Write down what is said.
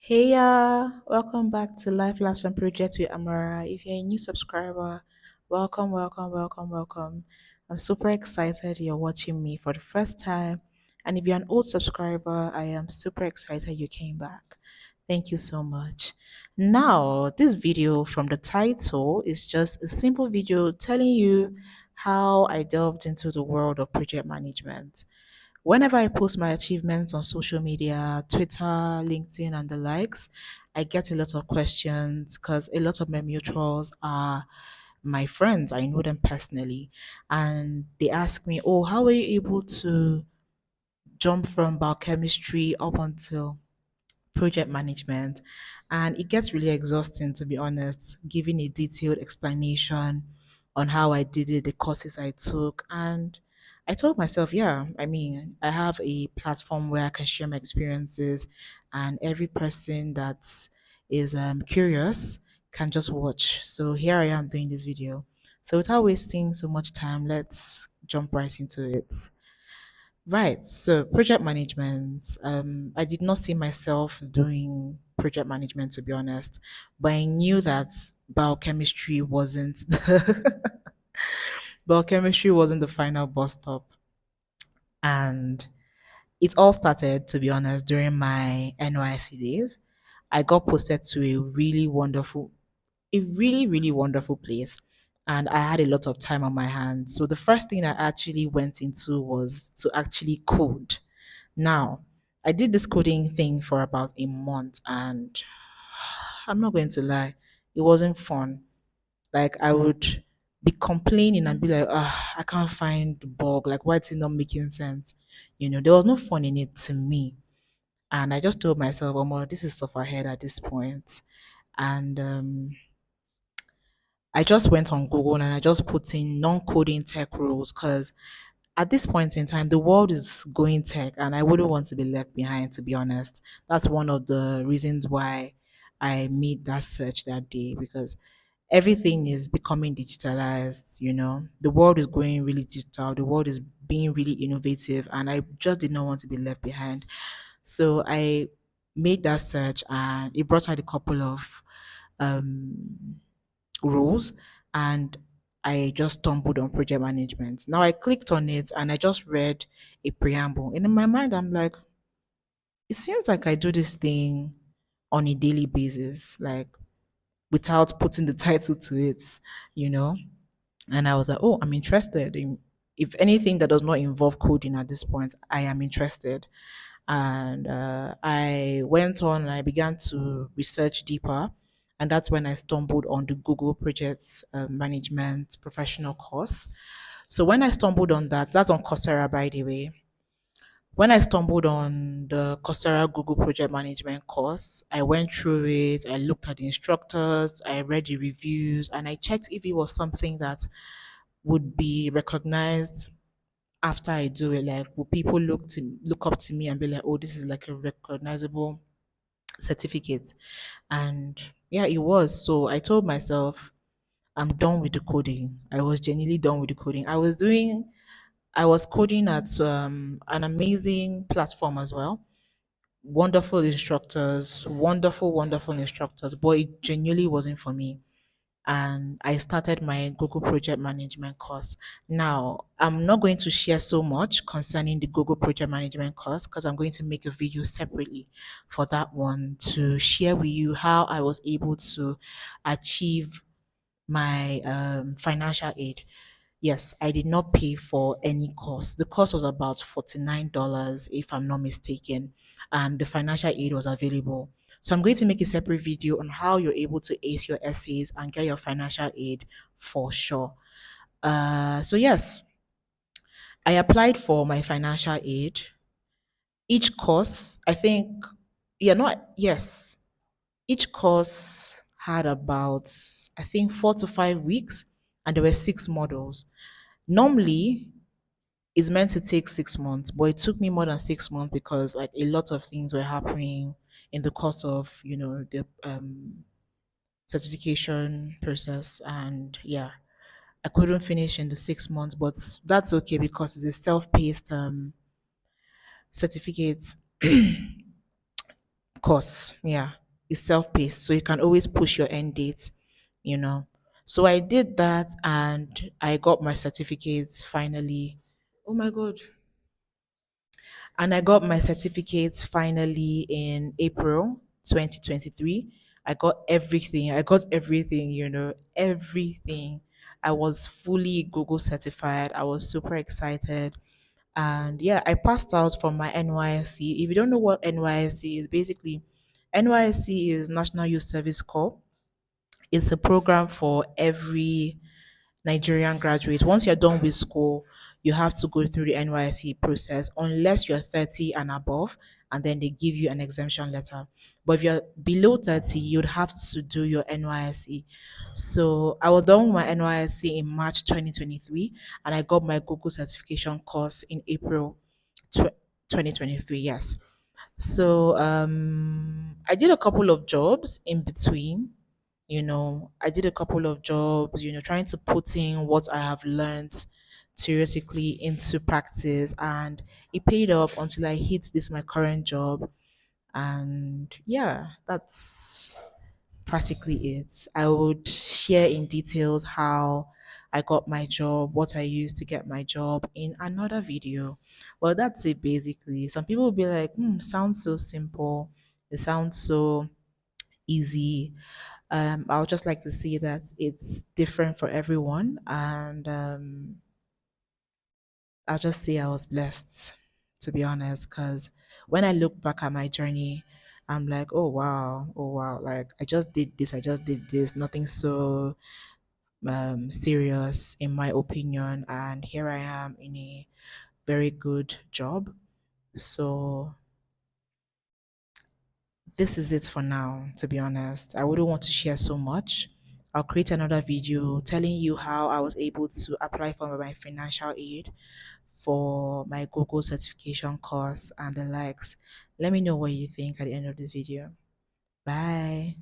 Hey, welcome back to Life Labs and Projects with Amara. If you're a new subscriber, welcome, welcome, welcome, welcome. I'm super excited you're watching me for the first time. And if you're an old subscriber, I am super excited you came back. Thank you so much. Now, this video from the title is just a simple video telling you how I delved into the world of project management. Whenever I post my achievements on social media, Twitter, LinkedIn, and the likes, I get a lot of questions because a lot of my mutuals are my friends. I know them personally. And they ask me, oh, how were you able to jump from biochemistry up until project management? And it gets really exhausting, to be honest, giving a detailed explanation on how I did it, the courses I took. And I told myself, yeah, I mean, I have a platform where I can share my experiences, and every person that is curious can just watch. So here I am doing this video. So without wasting so much time, let's jump right into it. Right. So project management. I did not see myself doing project management, to be honest, but I knew that biochemistry wasn't biochemistry wasn't the final bus stop. And it all started, to be honest, during my NYC days. I got posted to a really, really wonderful place. And I had a lot of time on my hands. So the first thing I actually went into was to actually code. Now, I did this coding thing for about a month, and I'm not going to lie, it wasn't fun. Like, I would be complaining and be like, I can't find the bug. Like, why is it not making sense? There was no fun in it to me. And I just told myself, oh, well, this is stuff ahead at this point. And I just went on Google and I just put in non-coding tech roles because at this point in time, the world is going tech, and I wouldn't want to be left behind, to be honest. That's one of the reasons why I made that search that day because everything is becoming digitalized. The world is going really digital, the world is being really innovative, and I just did not want to be left behind. So I made that search, and it brought out a couple of um, roles, and I just stumbled on project management. Now I clicked on it and I just read a preamble. And in my mind, I'm like, it seems like I do this thing on a daily basis, like without putting the title to it, you know? And I was like, oh, I'm interested in, if anything that does not involve coding at this point, I am interested. And I went on and I began to research deeper. And that's when I stumbled on the Google Projects Management Professional course. So when I stumbled on that, that's on Coursera, by the way. When I stumbled on the Coursera Google Project Management course, I went through it, I looked at the instructors, I read the reviews, and I checked if it was something that would be recognized after I do it. Like, will people look up to me and be like, "Oh, this is like a recognizable certificate?" And yeah, it was. So I told myself, I'm done with the coding. I was genuinely done with the coding. I was coding at an amazing platform as well. Wonderful instructors, wonderful, wonderful instructors, but it genuinely wasn't for me, and I started my Google Project Management course. Now, I'm not going to share so much concerning the Google Project Management course because I'm going to make a video separately for that one to share with you how I was able to achieve my financial aid. Yes, I did not pay for any course. The course was about $49, if I'm not mistaken, and the financial aid was available. So I'm going to make a separate video on how you're able to ace your essays and get your financial aid for sure. So yes, I applied for my financial aid. Each course, I think, yeah, not yes, each course had about, I think, 4 to 5 weeks, and there were 6 models. Normally, it's meant to take 6 months, but it took me more than 6 months because like a lot of things were happening in the course of the certification process, and yeah, I couldn't finish in the 6 months, but that's okay because it's a self-paced certificate course. Yeah. It's self-paced, so you can always push your end date, you know. So I did that and I got my certificates finally. Oh my god. And I got my certificates finally in April 2023. I got everything. I got everything, everything. I was fully Google certified. I was super excited. And yeah, I passed out from my NYSC. If you don't know what NYSC is, basically, NYSC is National Youth Service Corps. It's a program for every Nigerian graduate. Once you're done with school, you have to go through the NYSC process unless you're 30 and above, and then they give you an exemption letter. But if you're below 30, you'd have to do your NYSC. So I was done with my NYSC in March 2023, and I got my Google certification course in April 2023. Yes. So I did a couple of jobs in between. I did a couple of jobs, trying to put in what I have learned theoretically into practice, and it paid off until I hit this my current job. And yeah, that's practically it. I would share in details how I got my job, what I used to get my job in another video. Well, that's it basically. Some people will be like, sounds so simple. It sounds so easy. I would just like to see that it's different for everyone. And I'll just say I was blessed, to be honest, because when I look back at my journey, I'm like, oh wow, like I just did this, nothing so serious in my opinion, and here I am in a very good job. So this is it for now, to be honest. I wouldn't want to share so much. I'll create another video telling you how I was able to apply for my financial aid for my Google certification course and the likes. Let me know what you think at the end of this video. Bye.